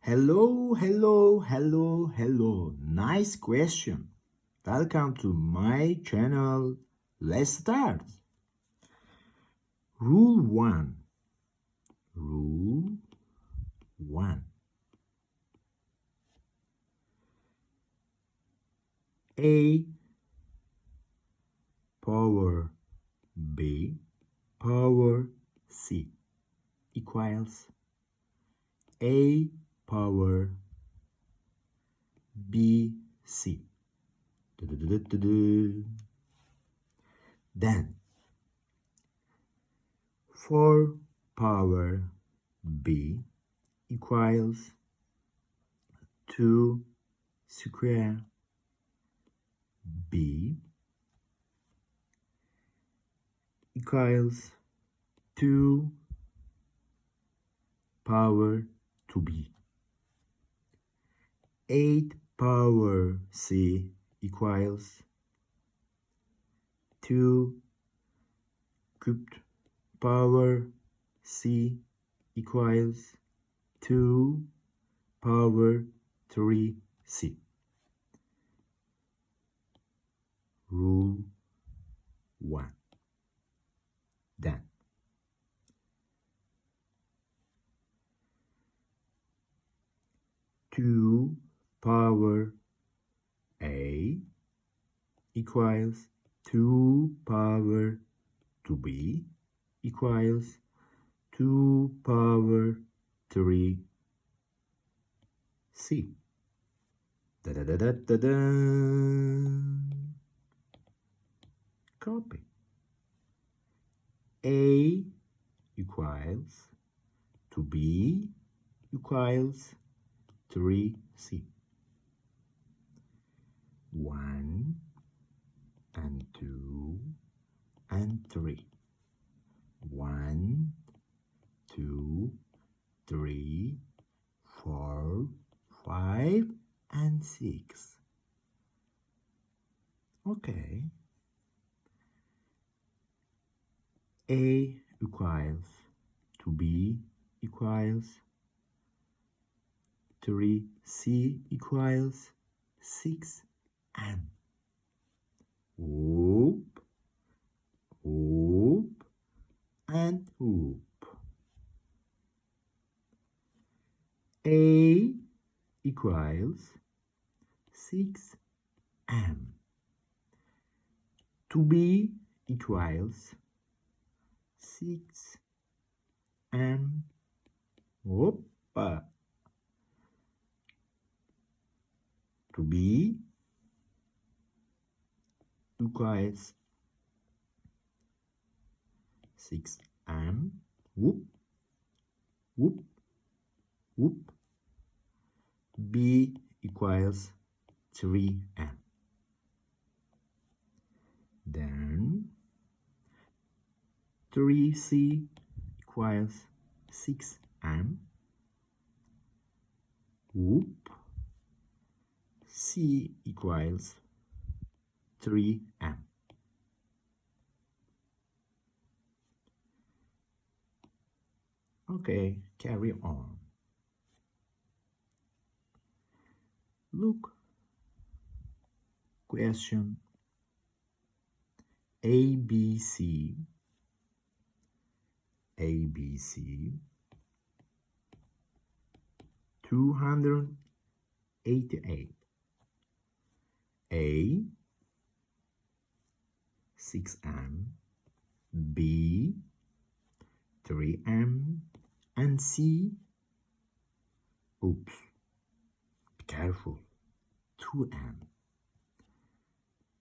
Hello. Nice question. Welcome to my channel. Let's start. Rule 1. Rule 1. A power B power C equals A power BC. Then 4 power B equals 2 square B equals 2 power 2B. 8 power C equals 2 cubed power C equals 2 power 3C. Rule 1. Then 2 power A equals 2 power 2B equals 2 power 3C. Copy. A equals 2B equals 3C. 1 and 2 and 3. 1, 2, 3, 4, 5 and 6. Okay. A equals 2B equals 3C equals 6M. Whoop, whoop, and whoop. A equals 6M. 2B equals 6M. Whoopa. 2B equals 6M. Whoop, whoop, whoop. B equals 3M. Then 3C equals 6M. Whoop. C equals 3M. Okay, carry on. Look. Question. ABC 288. A 6M, B 3M, and C, oops, be careful, 2M.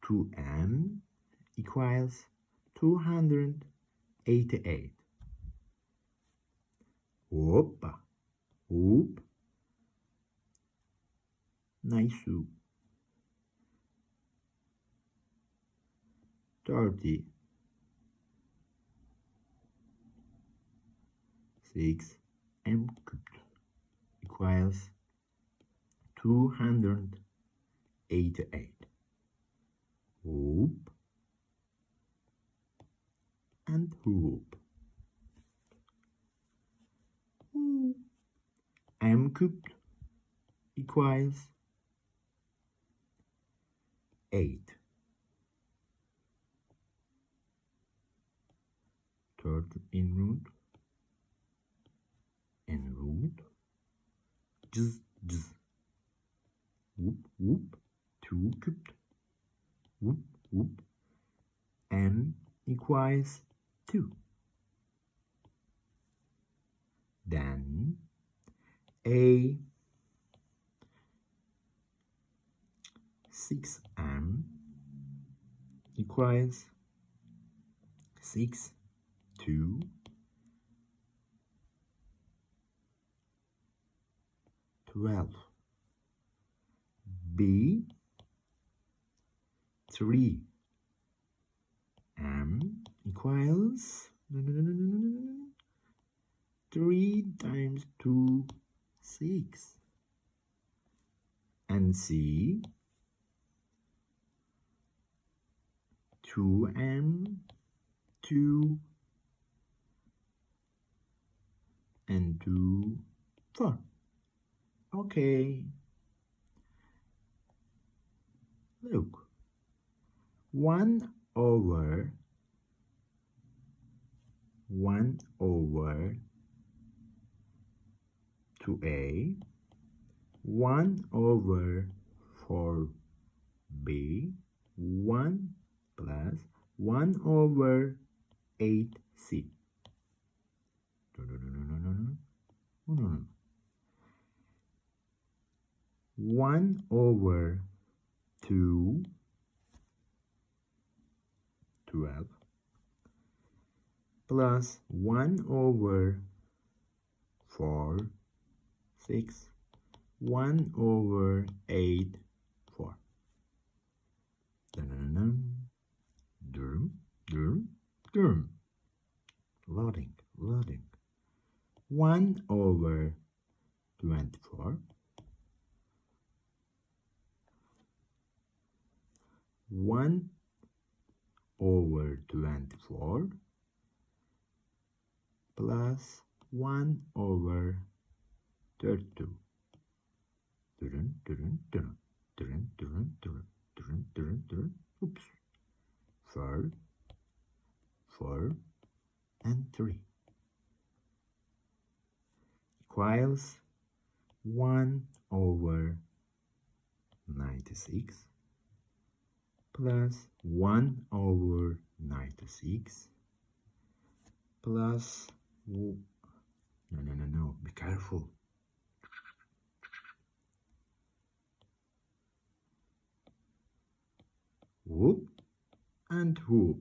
2M equals 288. Opa, whoop, nice. 30. 6M cubed equals 288. Whoop and whoop. M cubed equals 8. Third in root and root. Cız cız. Whoop whoop. 2 cubed. Whoop whoop. M equals 2. Then A 6m equals 6 2 12. B 3m equals 3 times 2 6. And C 2m 2 and 2 4. Okay, look, 1 over 2a, 1 over 4b, 1 plus 1 over 8c. No. 1 over 2, 12, plus 1 over 4, 6, 1 over 8, 4. Loading. 1 over 24. 1 over 24 plus 1 over 32. Oops. 4 and 3 equals 1 over 96 plus 1 over 96 plus no, be careful. Whoop and whoop.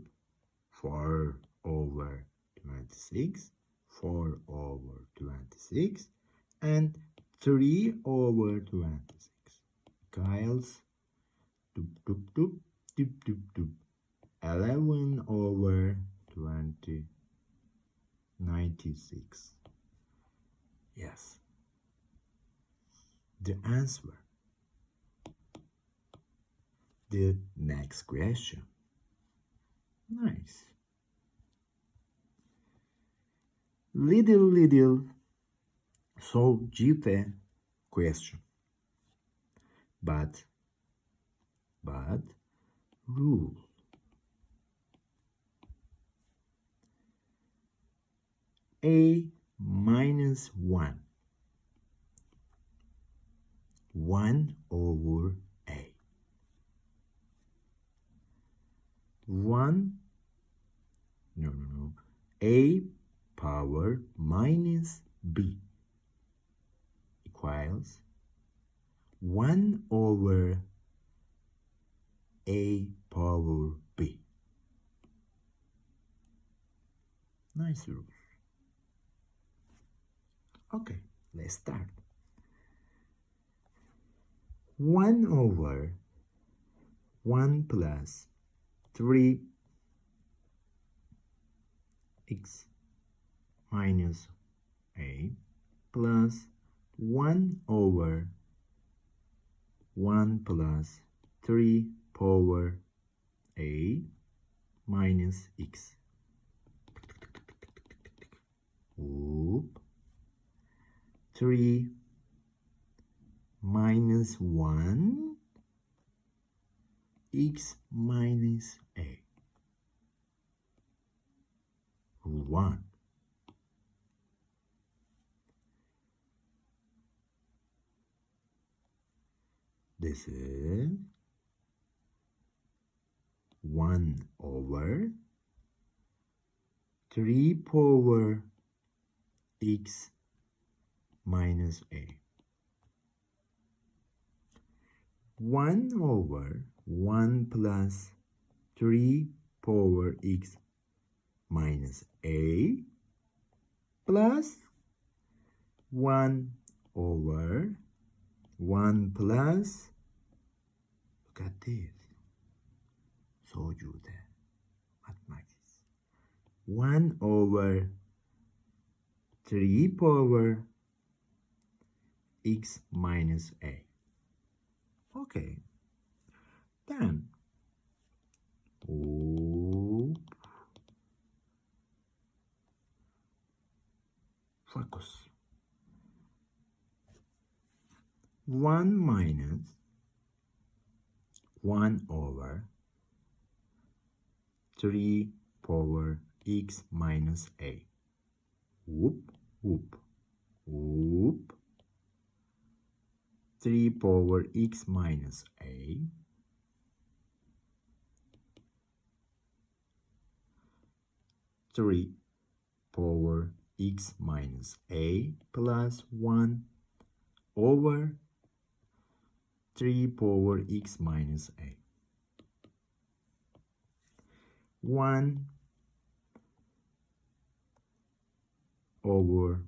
4 over 26, 4 over 26, and 3 over 26 equals 11 over 20, 96. Yes, the answer. The next question. Nice. Little so GT question. But rule. A minus 1. 1 over A. 1, no. A power minus B equals 1 over A power B. Nice rules. Okay, let's start. 1 over 1 plus 3 x minus A plus 1 over 1 plus 3 power A minus x. Whoop. 3 minus 1 x minus a. 1. This is 1 over 3 power x minus a. 1 over 1 plus 3 power x minus a plus 1 over 1 plus, look at this, so you there, mathematics, 1 over 3 power x minus a. Okay, then focus. 1 minus 1 over 3 power x minus a. Whoop, whoop, whoop. 3 power x minus a. 3 power x minus a plus 1 over 3 power x minus a. 1 over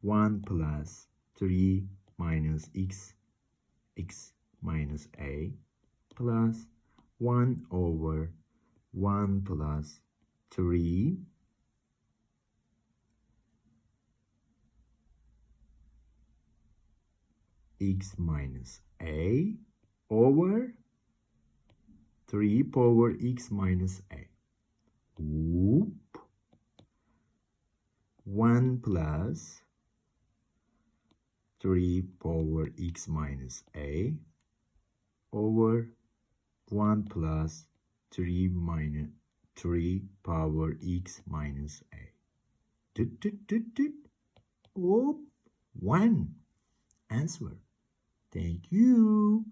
1 plus 3 minus x minus a plus 1 over 1 plus 3 x minus a over 3 power x minus a. Whoop. 1 plus 3 power x minus a over 1 plus 3 minus 3 power x minus a. Whoop. 1. Answer. Thank you.